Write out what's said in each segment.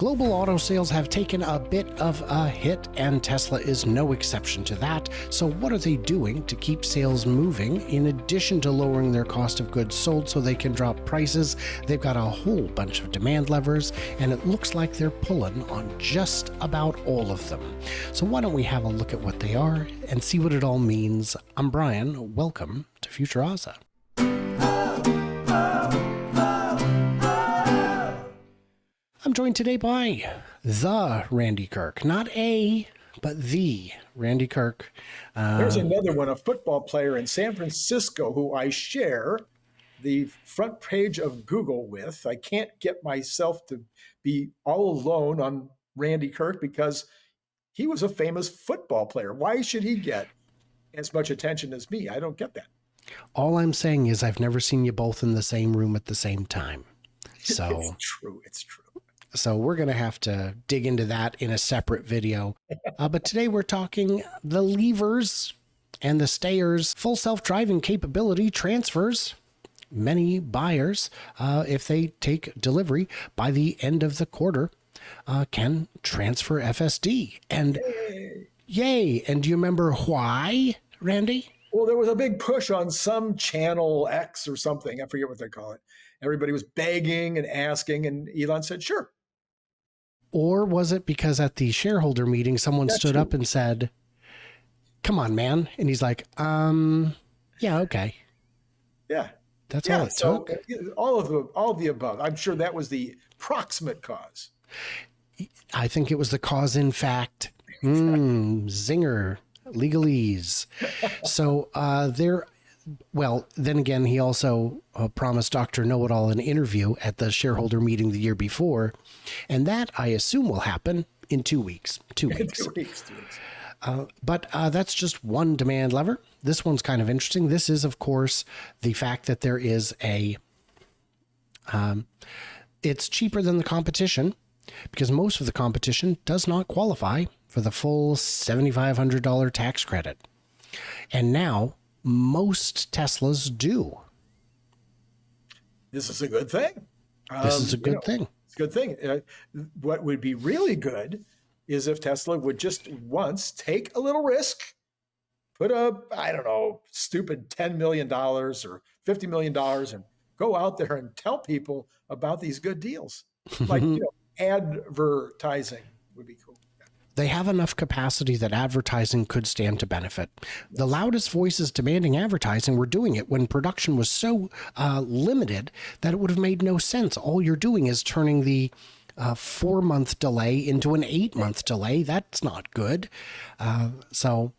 Global auto sales have taken a bit of a hit, and Tesla is no exception to that. So what are they doing to keep sales moving? In addition to lowering their cost of goods sold so they can drop prices, they've got a whole bunch of demand levers, and it looks like they're pulling on just about all of them. So why don't we have a look at what they are and see what it all means? I'm Brian. Welcome to Future Ozza. I'm joined today by the Randy Kirk. Not a, but the Randy Kirk. There's another one, a football player in San Francisco who I share the front page of Google with. I can't get myself to be all alone on Randy Kirk because he was a famous football player. Why should he get as much attention as me? I don't get that. All I'm saying is I've never seen you both in the same room at the same time. So it's true. It's true. So we're going to have to dig into that in a separate video. But today we're talking the levers and the stayers. Full self-driving capability transfers many buyers, if they take delivery by the end of the quarter, can transfer FSD. And yay. And do you remember why, Randy? Well, there was a big push on some channel X or something. I forget what they call it. Everybody was begging and asking, and Elon said, sure. Or was it because at the shareholder meeting, someone stood up and said, come on, man. And he's like, yeah, okay. Yeah. That's all it took. All of the above. I'm sure that was the proximate cause. I think it was the cause in fact. Zinger, legalese. So well, then again, he also promised Dr. Know-It-All an interview at the shareholder meeting the year before. And that, I assume, will happen in 2 weeks. 2 weeks. 2 weeks. But that's just one demand lever. This one's kind of interesting. This is, of course, the fact that there is it's cheaper than the competition because most of the competition does not qualify for the full $7,500 tax credit. And now most Teslas do. This is a good thing. This is a good thing. It's a good thing. What would be really good is if Tesla would just once take a little risk, put up, I don't know, stupid $10 million or $50 million and go out there and tell people about these good deals. Like, advertising would be cool. They have enough capacity that advertising could stand to benefit. The loudest voices demanding advertising were doing it when production was so limited that it would have made no sense. All you're doing is turning the 4-month delay into an 8-month delay. That's not good. So,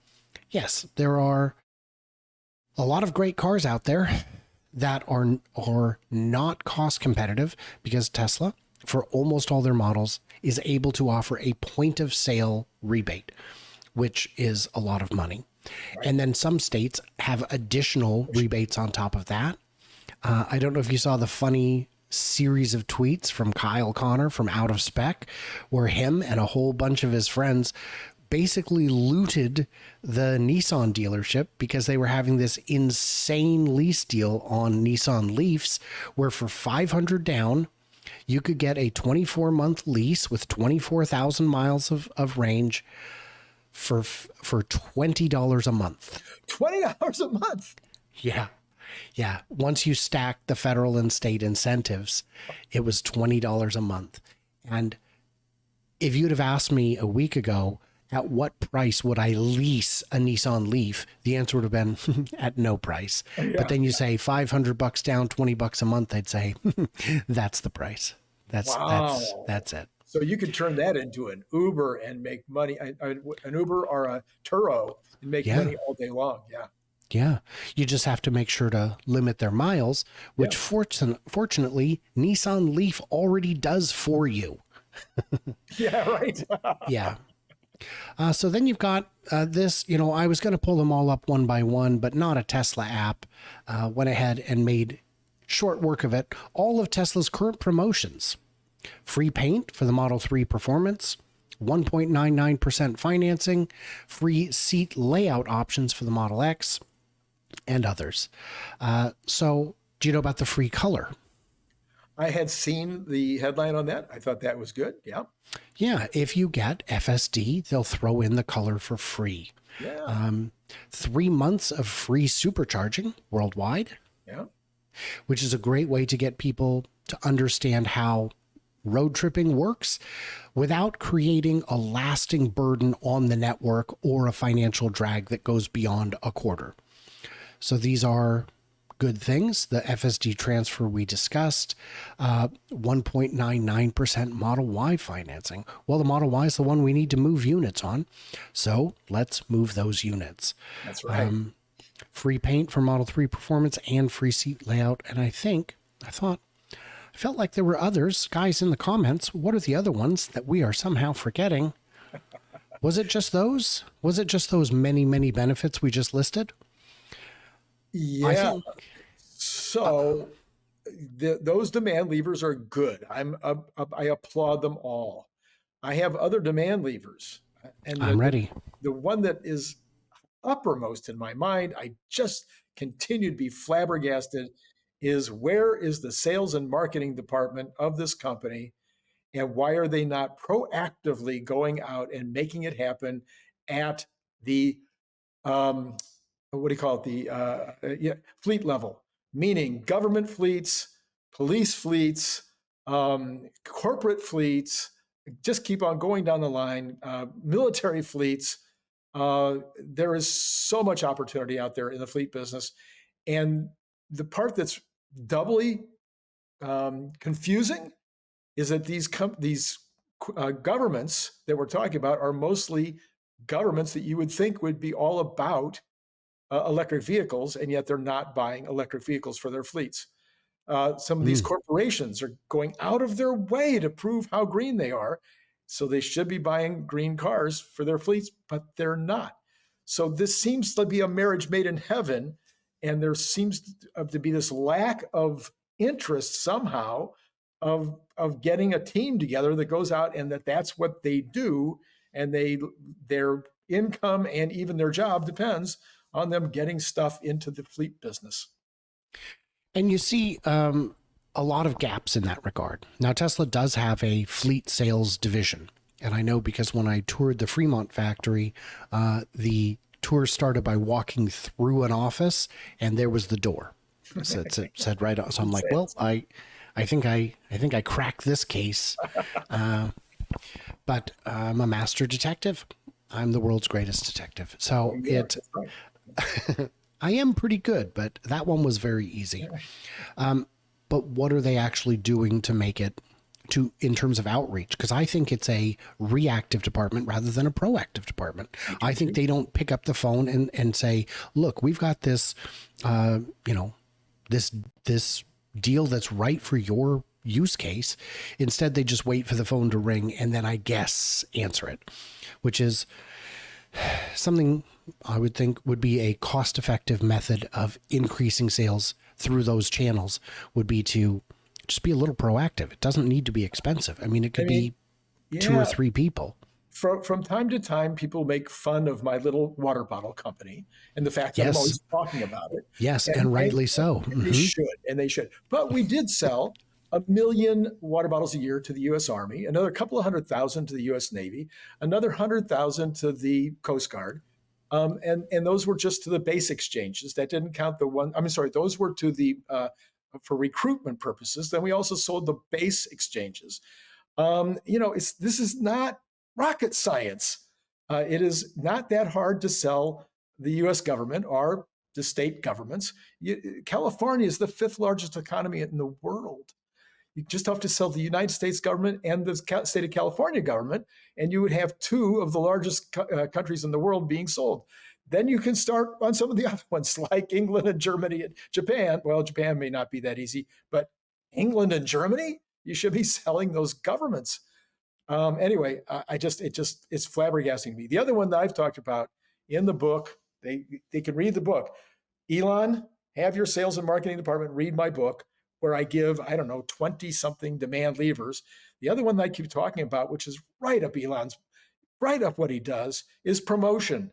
yes, there are a lot of great cars out there that are not cost competitive because Tesla, for almost all their models, is able to offer a point of sale rebate, which is a lot of money. Right. And then some states have additional rebates on top of that. I don't know if you saw the funny series of tweets from Kyle Connor from Out of Spec, where him and a whole bunch of his friends basically looted the Nissan dealership because they were having this insane lease deal on Nissan Leafs, where for $500 down, you could get a 24-month lease with 24,000 miles of range for $20 a month. $20 a month? Yeah. Yeah. Once you stack the federal and state incentives, it was $20 a month. And if you'd have asked me a week ago, at what price would I lease a Nissan Leaf? The answer would have been at no price. Yeah. But then you say $500 down, $20 a month. I'd say that's the price. That's it. So you could turn that into an Uber and make money, an Uber or a Turo and make money all day long. Yeah. Yeah. You just have to make sure to limit their miles, which fortunately Nissan Leaf already does for you. Yeah, right. Yeah. So then you've got this, I was going to pull them all up one by one, but not a Tesla app. Went ahead and made short work of it. All of Tesla's current promotions: free paint for the Model 3 Performance, 1.99% financing, free seat layout options for the Model X, and others. So do you know about the free color? I had seen the headline on that. I thought that was good. Yeah. Yeah, if you get FSD, they'll throw in the color for free. Yeah. 3 months of free supercharging worldwide, Yeah. which is a great way to get people to understand how road tripping works without creating a lasting burden on the network or a financial drag that goes beyond a quarter. So these are good things. The FSD transfer we discussed, 1.99% Model Y financing. Well, the Model Y is the one we need to move units on. So let's move those units. That's right. Free paint for Model 3 Performance and free seat layout. And I felt like there were others. Guys in the comments, what are the other ones that we are somehow forgetting? Was it just those? Was it just those many, many benefits we just listed? I Yeah. think So those demand levers are good. I applaud them all. I have other demand levers, and I'm ready. the one that is uppermost in my mind, I just continue to be flabbergasted, is where is the sales and marketing department of this company, and why are they not proactively going out and making it happen at the um, what do you call it? Yeah, fleet level, meaning government fleets, police fleets, corporate fleets. Just keep on going down the line. Military fleets. There is so much opportunity out there in the fleet business, and the part that's doubly confusing is that these governments that we're talking about are mostly governments that you would think would be all about electric vehicles, and yet they're not buying electric vehicles for their fleets. Some of these Mm. corporations are going out of their way to prove how green they are. So they should be buying green cars for their fleets, but they're not. So this seems to be a marriage made in heaven. And there seems to be this lack of interest somehow of getting a team together that goes out and that's what they do. And their income and even their job depends on them getting stuff into the fleet business. And you see a lot of gaps in that regard. Now, Tesla does have a fleet sales division. And I know because when I toured the Fremont factory, the tour started by walking through an office and there was the door. So it said right on. So I'm like, well, I think I cracked this case. But I'm a master detective. I'm the world's greatest detective. So I am pretty good, but that one was very easy. But what are they actually doing to make it in terms of outreach? Because I think it's a reactive department rather than a proactive department. I think they don't pick up the phone and say, look, we've got this, this deal that's right for your use case. Instead, they just wait for the phone to ring and then I guess answer it, which is something I would think would be a cost-effective method of increasing sales through those channels would be to just be a little proactive. It doesn't need to be expensive. I mean, it could be 2 or 3 people. From time to time, people make fun of my little water bottle company and the fact that I'm Yes. always talking about it. Yes, and rightly so. They should, and they should. But we did sell 1 million water bottles a year to the U.S. Army, another couple of 100,000 to the U.S. Navy, another 100,000 to the Coast Guard. And those were just to the base exchanges. That didn't count the one. I'm sorry, those were to the for recruitment purposes. Then we also sold the base exchanges. This is not rocket science. It is not that hard to sell the U.S. government or the state governments. California is the 5th largest economy in the world. You just have to sell the United States government and the state of California government, and you would have 2 of the largest countries in the world being sold. Then you can start on some of the other ones like England and Germany and Japan. Well, Japan may not be that easy, but England and Germany, you should be selling those governments. Anyway, it's flabbergasting me. The other one that I've talked about in the book, they can read the book. Elon, have your sales and marketing department read my book where I give, 20 something demand levers. The other one that I keep talking about, which is right up what he does, is promotion.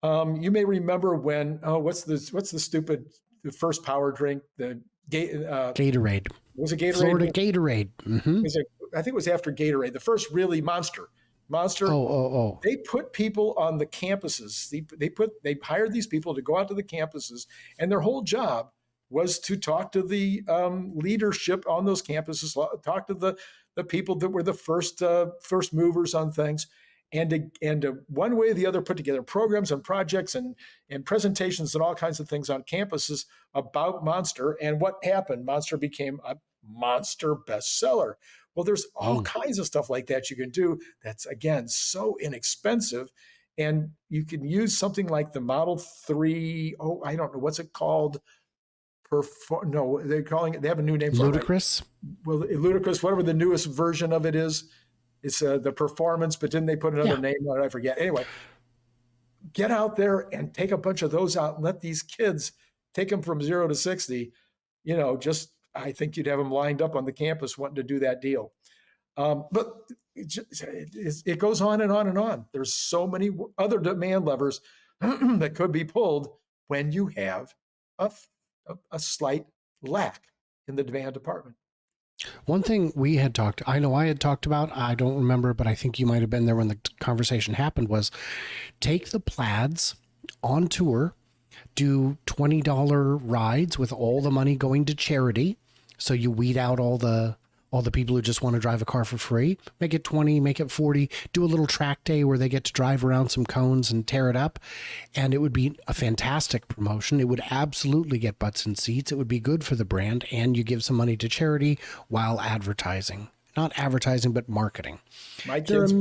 You may remember when, what's the stupid, the first power drink, the Gatorade. Was it Gatorade? Florida Gatorade. Mm-hmm. I think it was after Gatorade, the first really Monster. Monster. Oh. They put people on the campuses. They hired these people to go out to the campuses, and their whole job was to talk to the leadership on those campuses, talk to the people that were the first movers on things, and one way or the other put together programs and projects and presentations and all kinds of things on campuses about Monster. And what happened? Monster became a monster bestseller. Well, there's all kinds of stuff like that you can do that's, again, so inexpensive. And you can use something like the Model 3. Oh, I don't know. What's it called? No, they're calling it, they have a new name for Ludicrous? it. Well, Ludicrous, whatever the newest version of it is. It's the Performance, but didn't they put another name on it? I forget. Anyway, get out there and take a bunch of those out and let these kids take them from 0 to 60. I think you'd have them lined up on the campus wanting to do that deal. But it goes on and on and on. There's so many other demand levers that could be pulled when you have a slight lack in the demand department. One thing I know I had talked about, I don't remember, but I think you might have been there when the conversation happened, was take the plaids on tour, do $20 rides with all the money going to charity. So you weed out all the people who just want to drive a car for free. Make it 20, make it 40, do a little track day where they get to drive around some cones and tear it up. And it would be a fantastic promotion. It would absolutely get butts in seats. It would be good for the brand. And you give some money to charity while advertising. Not advertising, but marketing. My kids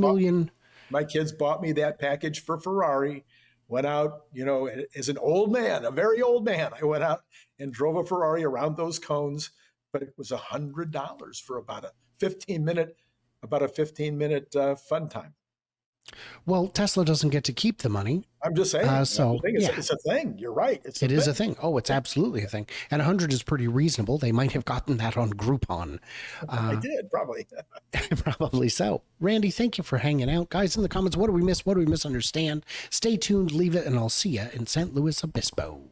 bought me that package for Ferrari. Went out, as an old man, a very old man, I went out and drove a Ferrari around those cones. But it was $100 for about a 15-minute fun time. Well, Tesla doesn't get to keep the money. I'm just saying. It's a thing. You're right. It is a thing. Oh, it's absolutely a thing. And 100 is pretty reasonable. They might have gotten that on Groupon. I did, probably. Probably so. Randy, thank you for hanging out. Guys, in the comments, what do we miss? What do we misunderstand? Stay tuned, leave it, and I'll see you in San Luis Obispo.